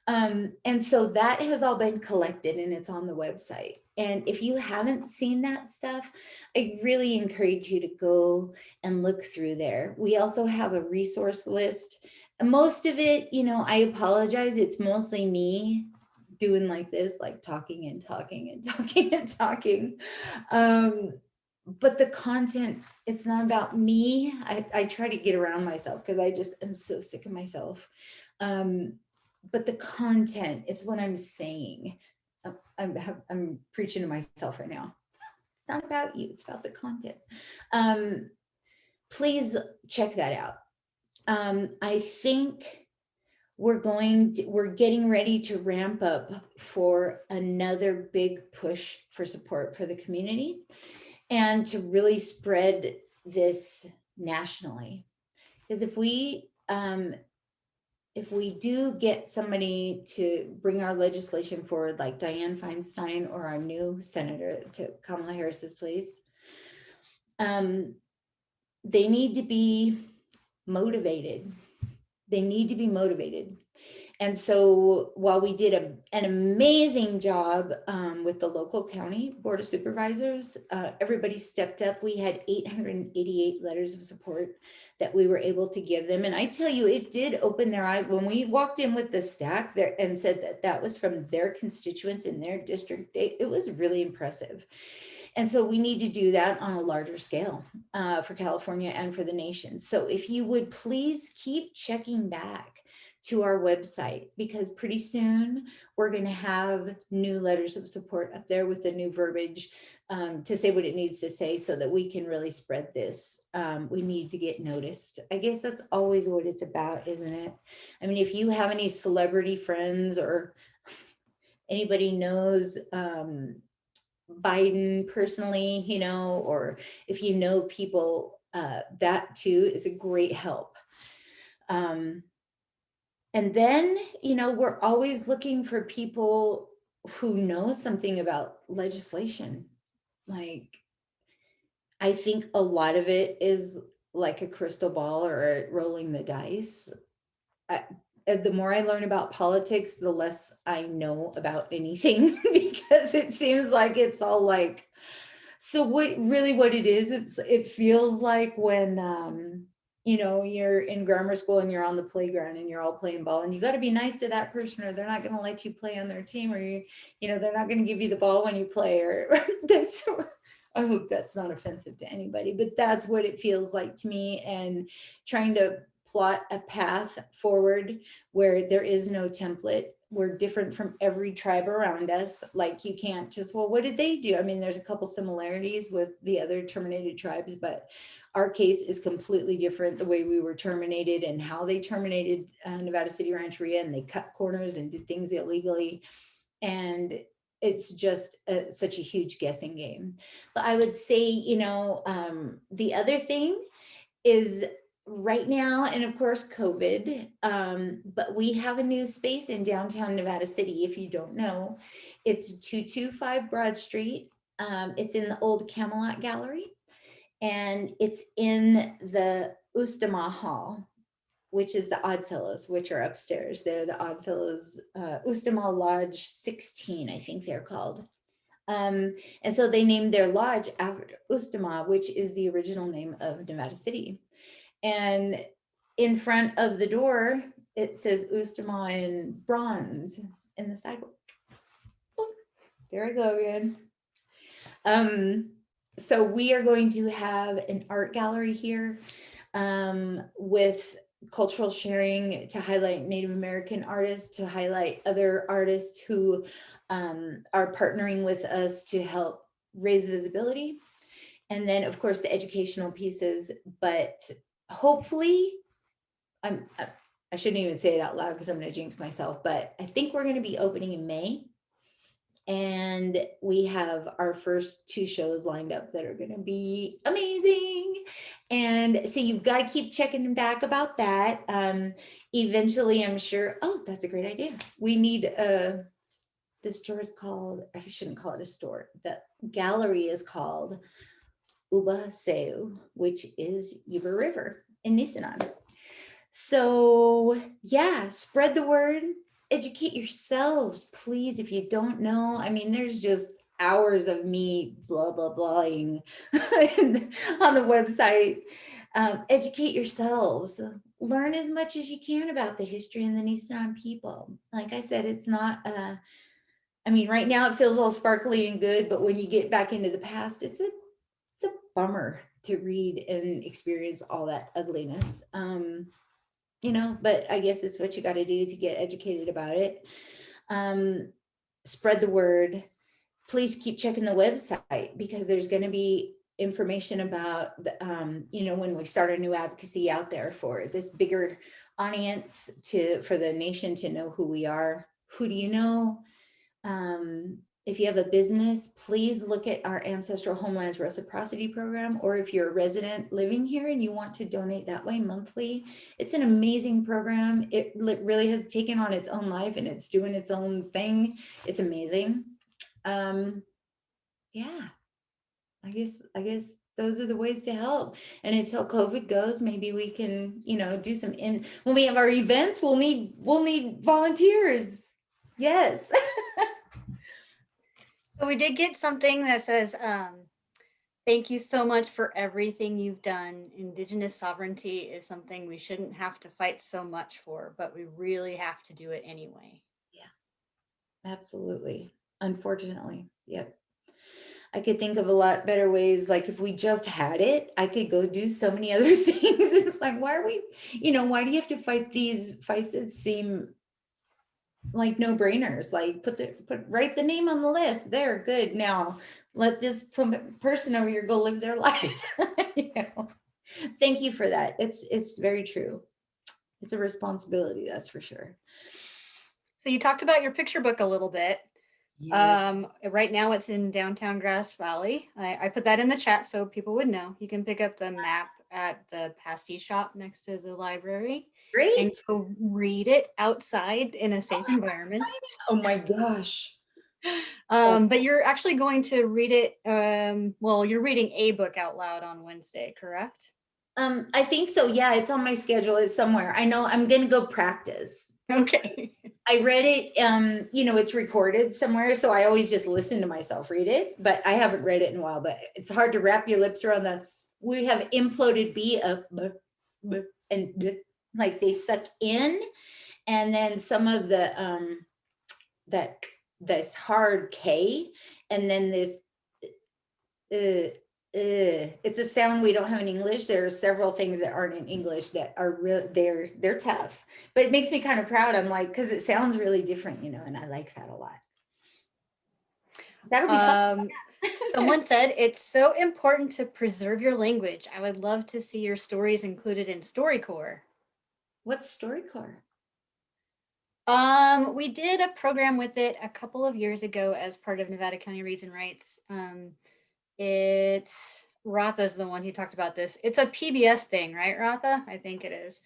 Speaker 2: And so that has all been collected and it's on the website. And if you haven't seen that stuff, I really encourage you to go and look through there. We also have a resource list. Most of it, you know, I apologize, it's mostly me doing like this, like talking and talking and talking and talking. But the content, it's not about me. I try to get around myself because I just am so sick of myself. But the content, it's what I'm saying. I'm preaching to myself right now. It's not about you, it's about the content. Please check that out. I think we're getting ready to ramp up for another big push for support for the community and to really spread this nationally. Because if we do get somebody to bring our legislation forward, like Dianne Feinstein or our new senator to Kamala Harris's place, they need to be motivated. They need to be motivated. And so while we did an amazing job with the local county board of supervisors, everybody stepped up. We had 888 letters of support that we were able to give them. And I tell you, it did open their eyes when we walked in with the stack there and said that that was from their constituents in their district. It was really impressive. And so we need to do that on a larger scale for California and for the nation. So if you would please keep checking back to our website, because pretty soon we're going to have new letters of support up there with the new verbiage to say what it needs to say so that we can really spread this. We need to get noticed. I guess that's always what it's about, isn't it? I mean, if you have any celebrity friends or anybody knows Biden personally, you know, or if you know people, that too is a great help. And then, you know, we're always looking for people who know something about legislation. Like, I think a lot of it is like a crystal ball or rolling the dice. The more I learn about politics, the less I know about anything because it seems like it's all like, so what it is, it feels like when, you know, you're in grammar school and you're on the playground and you're all playing ball and you got to be nice to that person or they're not going to let you play on their team, or you know, they're not going to give you the ball when you play, or that's, I hope that's not offensive to anybody, but that's what it feels like to me. And trying to plot a path forward where there is no template. We're different from every tribe around us. Like, you can't just, well, what did they do? I mean, there's a couple similarities with the other terminated tribes, but our case is completely different. The way we were terminated and how they terminated Nevada City Rancheria, and they cut corners and did things illegally. And it's just such a huge guessing game. But I would say, you know, the other thing is right now, and of course COVID, but we have a new space in downtown Nevada City. If you don't know, it's 225 Broad Street. It's in the old Camelot Gallery, and it's in the Ustama Hall, which is the Oddfellows, which are upstairs. They're the Oddfellows, Ustama Lodge 16, I think they're called. And so they named their lodge after Ustama, which is the original name of Nevada City. And in front of the door, it says Ustama in bronze in the sidewalk. Oh, there I go again. So we are going to have an art gallery here with cultural sharing to highlight Native American artists, to highlight other artists who are partnering with us to help raise visibility. And then, of course, the educational pieces, but hopefully, I shouldn't even say it out loud because I'm going to jinx myself, but I think we're going to be opening in May. And we have our first 2 shows lined up that are going to be amazing. And so you've got to keep checking back about that. Eventually, I'm sure, oh, that's a great idea. We need the store is called, I shouldn't call it a store. The gallery is called Uba Seu, which is Yuba River in Nisenan. So yeah, spread the word. Educate yourselves, please. If you don't know, I mean, there's just hours of me blah, blah, blahing on the website. Educate yourselves. Learn as much as you can about the history and the Nisenan people. Like I said, it's not, I mean, right now it feels all sparkly and good, but when you get back into the past, it's a bummer to read and experience all that ugliness. You know, but I guess it's what you got to do to get educated about it. Spread the word. Please keep checking the website, because there's going to be information about, you know, when we start a new advocacy out there for this bigger audience, for the nation to know who we are. Who do you know? If you have a business, please look at our Ancestral Homelands Reciprocity program, or if you're a resident living here and you want to donate that way monthly, it's an amazing program. It really has taken on its own life and it's doing its own thing. It's amazing. Yeah, I guess those are the ways to help. And until COVID goes, maybe we can, you know, do some when we have our events, we'll need volunteers. Yes.
Speaker 1: So we did get something that says, thank you so much for everything you've done. Indigenous sovereignty is something we shouldn't have to fight so much for, but we really have to do it anyway.
Speaker 2: Yeah, absolutely. Unfortunately. Yep. I could think of a lot better ways. Like if we just had it, I could go do so many other things. It's like, why are we, why do you have to fight these fights that seem like no brainers? Like write the name on the list. There, good. Now let this person over here go live their life. Thank you for that. It's very true. It's a responsibility, that's for sure.
Speaker 1: So you talked about your picture book a little bit. Yeah. Right now it's in downtown Grass Valley. I put that in the chat so people would know. You can pick up the map at the pasty shop next to the library.
Speaker 2: Great.
Speaker 1: And go read it outside in a safe environment.
Speaker 2: Oh my gosh.
Speaker 1: But you're actually going to read it. Well, you're reading a book out loud on Wednesday, correct?
Speaker 2: I think so. Yeah, it's on my schedule. It's somewhere. I know I'm going to go practice.
Speaker 1: Okay.
Speaker 2: I read it, it's recorded somewhere. So I always just listen to myself read it, but I haven't read it in a while, but it's hard to wrap your lips around we have imploded B and like they suck in. And then some of the, this hard K, and then this, it's a sound we don't have in English. There are several things that aren't in English that are real. They're tough, but it makes me kind of proud. I'm like, because it sounds really different, and I like that a lot. That'll be fun.
Speaker 1: Someone said it's so important to preserve your language. I would love to see your stories included in StoryCorps.
Speaker 2: What's StoryCorps?
Speaker 1: We did a program with it a couple of years ago as part of Nevada County Reads and Writes. Ratha's the one who talked about this. It's a PBS thing, right, Ratha? I think it is.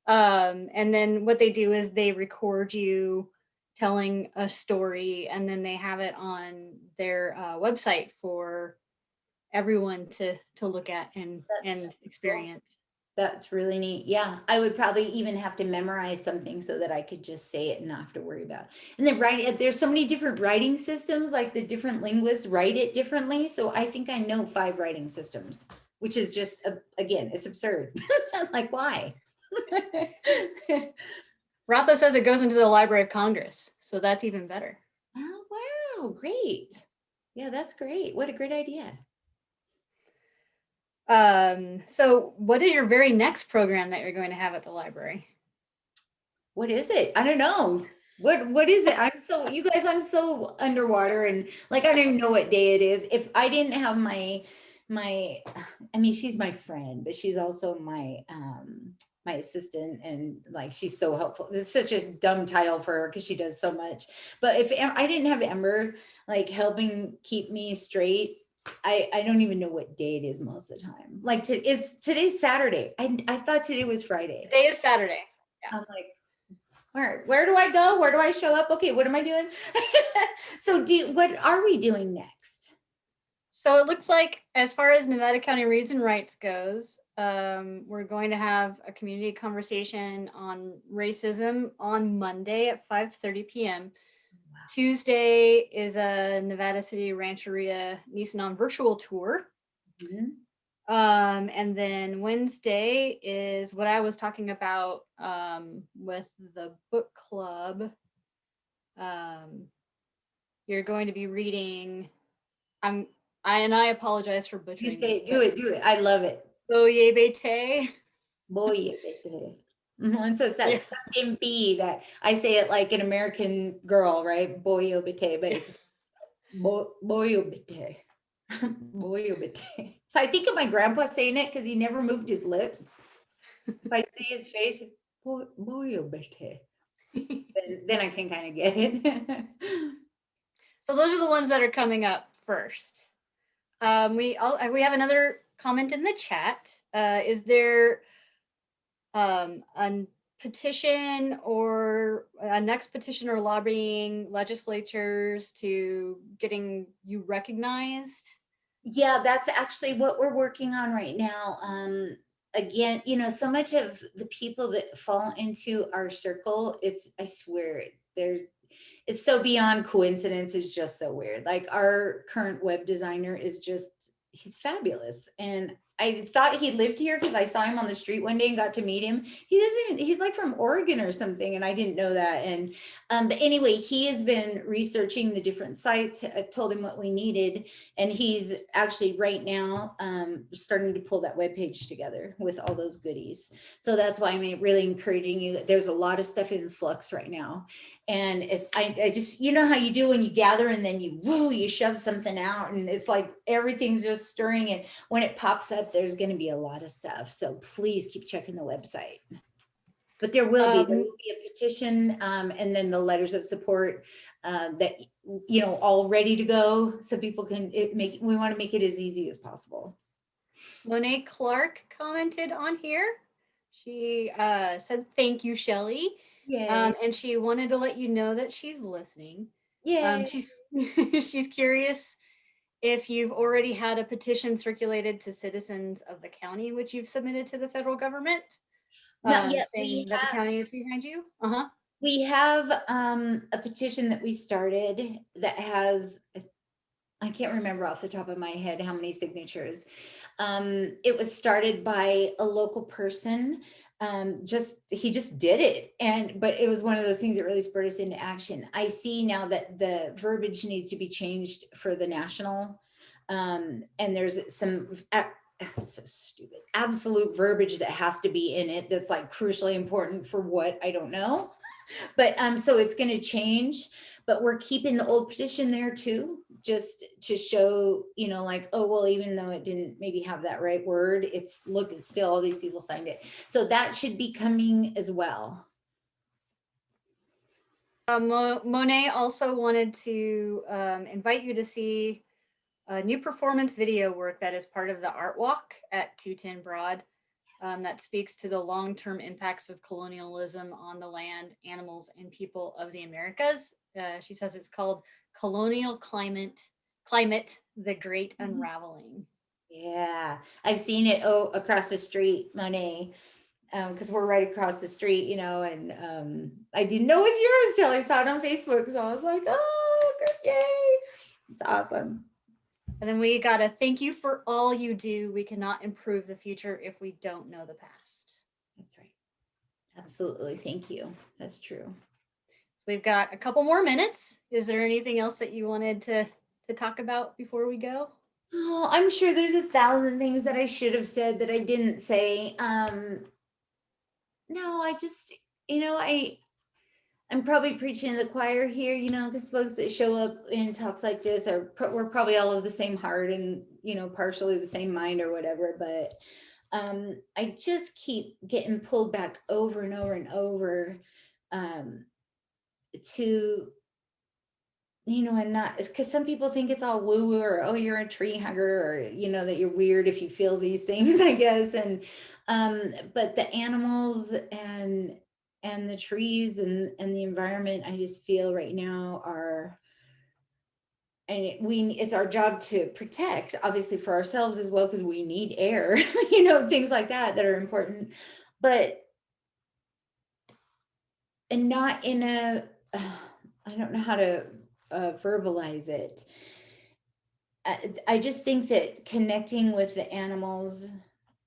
Speaker 1: And then what they do is they record you telling a story, and then they have it on their website for everyone to look at and experience.
Speaker 2: Cool. That's really neat. Yeah, I would probably even have to memorize something so that I could just say it and not have to worry about it. And then there's so many different writing systems, like the different linguists write it differently. So I think I know 5 writing systems, which is just, again, it's absurd. It's like, why?
Speaker 1: Ratha says it goes into the Library of Congress, so that's even better.
Speaker 2: Oh, wow, great. Yeah, that's great. What a great idea.
Speaker 1: So what is your very next program that you're going to have at the library?
Speaker 2: What is it? I don't know. What is it? I'm so underwater, and like, I don't even know what day it is. If I didn't have my, I mean, she's my friend, but she's also my assistant, and like, she's so helpful. It's such a dumb title for her because she does so much. But if I didn't have Ember like helping keep me straight, I don't even know what day it is most of the time. Like today's Saturday. I thought today was Friday.
Speaker 1: Today is Saturday.
Speaker 2: Yeah. I'm like, where do I go? Where do I show up? Okay, what am I doing? So what are we doing next?
Speaker 1: So it looks like, as far as Nevada County Reads and Writes goes, we're going to have a community conversation on racism on Monday at 5:30 p.m. Wow. Tuesday is a Nevada City Rancheria Nisenan virtual tour. Mm-hmm. And then Wednesday is what I was talking about with the book club. You're going to be reading, I apologize for butchering.
Speaker 2: You say, do it. I love it.
Speaker 1: Boye Bete.
Speaker 2: Boye Bete. And so it's that something B that I say it like an American girl, right? Boye Bete, but it's Boye Bete. Boye Bete. I think of my grandpa saying it because he never moved his lips. If I see his face, Boye Bete. Then I can kind of get it.
Speaker 1: So those are the ones that are coming up first. We have another comment in the chat. Is there a petition or a next petition or lobbying legislatures to getting you recognized?
Speaker 2: Yeah, that's actually what we're working on right now. Again, so much of the people that fall into our circle, I swear, it's so beyond coincidence. It's just so weird. Like, our current web designer is he's fabulous. And I thought he lived here because I saw him on the street one day and got to meet him. He doesn't even, he's like from Oregon or something, and I didn't know that. And but anyway, he has been researching the different sites. I told him what we needed, and he's actually right now starting to pull that webpage together with all those goodies. So that's why I'm really encouraging you. There's a lot of stuff in flux right now. And as I just, you know how you do when you gather and then you shove something out and it's like everything's just stirring, and when it pops up, there's going to be a lot of stuff. So please keep checking the website. But there will be a petition and then the letters of support that, you know, all ready to go so people can we want to make it as easy as possible.
Speaker 1: Monet Clark commented on here. She said, "Thank you, Shelley." And she wanted to let you know that she's listening. She's she's curious if you've already had a petition circulated to citizens of the county, which you've submitted to the federal government,
Speaker 2: Not yet.
Speaker 1: saying that the county is behind you.
Speaker 2: We have a petition that we started that has, I can't remember off the top of my head how many signatures. It was started by a local person. He just did it. But it was one of those things that really spurred us into action. I see now that the verbiage needs to be changed for the national. And there's some so stupid absolute verbiage that has to be in it. That's like crucially important for what, I don't know. But so it's going to change, but we're keeping the old petition there too, just to show, you know, like, oh, well, even though it didn't maybe have that right word, it's still all these people signed it. So that should be coming as well.
Speaker 1: Monet also wanted to invite you to see a new performance video work that is part of the art walk at 210 Broad. That speaks to the long-term impacts of colonialism on the land, animals, and people of the Americas. She says it's called Colonial Climate, the Great Unraveling.
Speaker 2: Yeah, I've seen it across the street, Monet, because we're right across the street, you know, and I didn't know it was yours till I saw it on Facebook. So I was like, oh, yay. It's awesome.
Speaker 1: And then we got a thank you for all you do. We cannot improve the future if we don't know the past.
Speaker 2: That's right. Absolutely. Thank you. That's true.
Speaker 1: So we've got a couple more minutes. Is there anything else that you wanted to talk about before we go?
Speaker 2: Oh, I'm sure there's 1,000 things that I should have said that I didn't say. No, I just, you know, I'm probably preaching to the choir here, you know, because folks that show up in talks like this we're probably all of the same heart and, you know, partially the same mind or whatever. But I just keep getting pulled back over and over and over to, you know, and not because some people think it's all woo woo or, oh, you're a tree hugger, or, you know, that you're weird if you feel these things, I guess. And but the animals and the trees and the environment, I just feel right now are, and it's our job to protect, obviously for ourselves as well, because we need air, you know, things like that are important, but and not in a, I don't know how to verbalize it. I just think that connecting with the animals,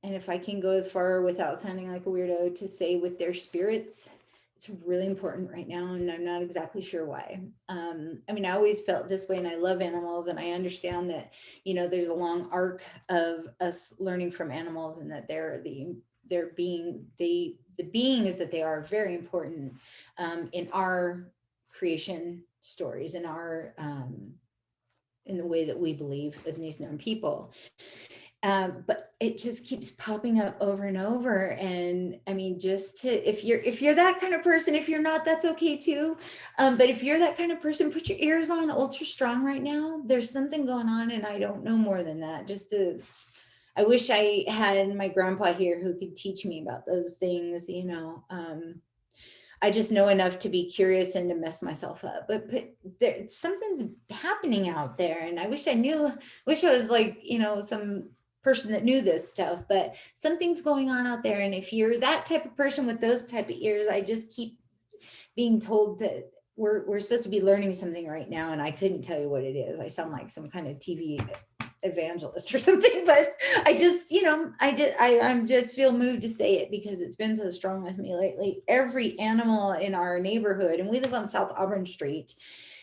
Speaker 2: and if I can go as far without sounding like a weirdo to say with their spirits, it's really important right now, and I'm not exactly sure why. I mean, I always felt this way, and I love animals, and I understand that, you know, there's a long arc of us learning from animals, and that the beings that they are very important in our creation stories, in our in the way that we believe as Nisenan people. But it just keeps popping up over and over. And I mean, just to, if you're that kind of person, if you're not, that's okay too. But if you're that kind of person, put your ears on ultra strong right now. There's something going on, and I don't know more than that. I wish I had my grandpa here who could teach me about those things, you know. I just know enough to be curious and to mess myself up, but something's happening out there, and I wish I was like, you know, some person that knew this stuff, but something's going on out there. And if you're that type of person with those type of ears, I just keep being told that we're supposed to be learning something right now, and I couldn't tell you what it is. I sound like some kind of TV evangelist or something, but I just, I'm just feel moved to say it because it's been so strong with me lately. Every animal in our neighborhood, and we live on South Auburn Street,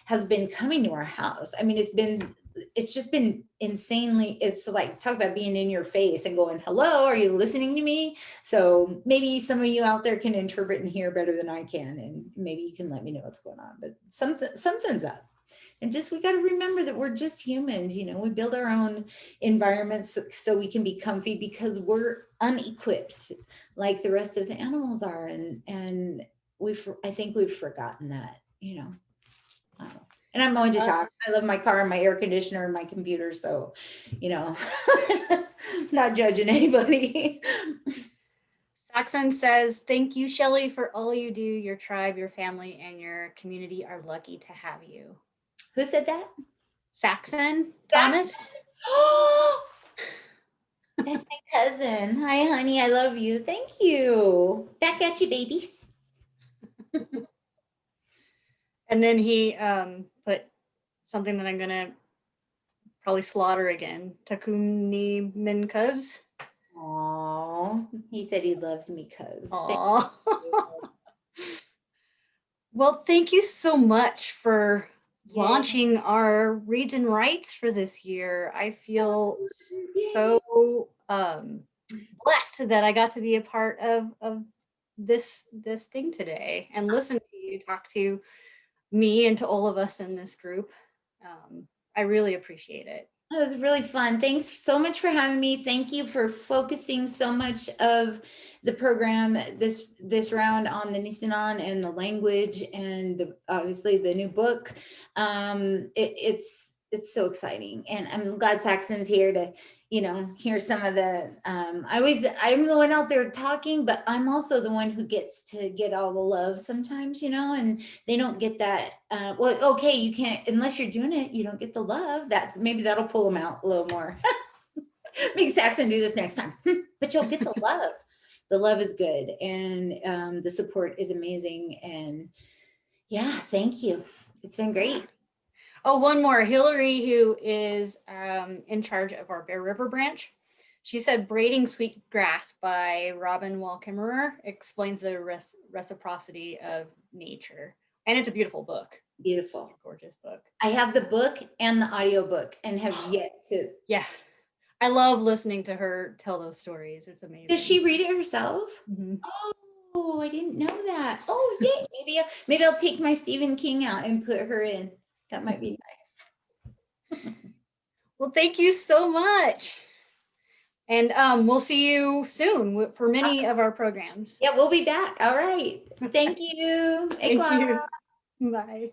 Speaker 2: has been coming to our house. I mean, it's just been insanely, it's like, talk about being in your face and going, hello, are you listening to me? So maybe some of you out there can interpret and hear better than I can, and maybe you can let me know what's going on, but something's up. And just, we got to remember that we're just humans, we build our own environments so we can be comfy because we're unequipped like the rest of the animals are. And I think we've forgotten that, And I'm going to talk. I love my car and my air conditioner and my computer. So, not judging anybody.
Speaker 1: Saxon says, thank you, Shelley, for all you do. Your tribe, your family, and your community are lucky to have you.
Speaker 2: Who said that?
Speaker 1: Saxon Thomas.
Speaker 2: Oh, that's my cousin. Hi, honey. I love you. Thank you. Back at you, babies.
Speaker 1: And then he put something that I'm going to probably slaughter again. Takumi Minkuz.
Speaker 2: Aww. He said he loves me, cuz.
Speaker 1: Aww. Well, thank you so much for launching our reads and writes for this year. I feel so blessed that I got to be a part of this thing today and listen to you talk to me and to all of us in this group. I really appreciate it.
Speaker 2: It was really fun. Thanks so much for having me. Thank you for focusing so much of the program this round on the Nisenan and the language and obviously the new book. It's so exciting, and I'm glad Saxon's here to hear some of the I'm the one out there talking, but I'm also the one who gets to get all the love sometimes, and they don't get that. Well, okay, you can't, unless you're doing it, you don't get the love. Maybe that'll pull them out a little more. Make Saxon do this next time. But you'll get the love. The love is good, and the support is amazing. And yeah, thank you. It's been great.
Speaker 1: Oh, one more. Hillary, who is in charge of our Bear River branch. She said Braiding Sweetgrass by Robin Wall Kimmerer explains the reciprocity of nature. And it's a beautiful book.
Speaker 2: Beautiful.
Speaker 1: It's a gorgeous book.
Speaker 2: I have the book and the audiobook and have yet to.
Speaker 1: Yeah. I love listening to her tell those stories. It's amazing.
Speaker 2: Does she read it herself?
Speaker 1: Mm-hmm.
Speaker 2: Oh, I didn't know that. Oh, yeah. Maybe I'll take my Stephen King out and put her in. That might be nice.
Speaker 1: Well, thank you so much. And we'll see you soon for many of our programs.
Speaker 2: Yeah, we'll be back. All right. Thank you.
Speaker 1: Thank you. Bye.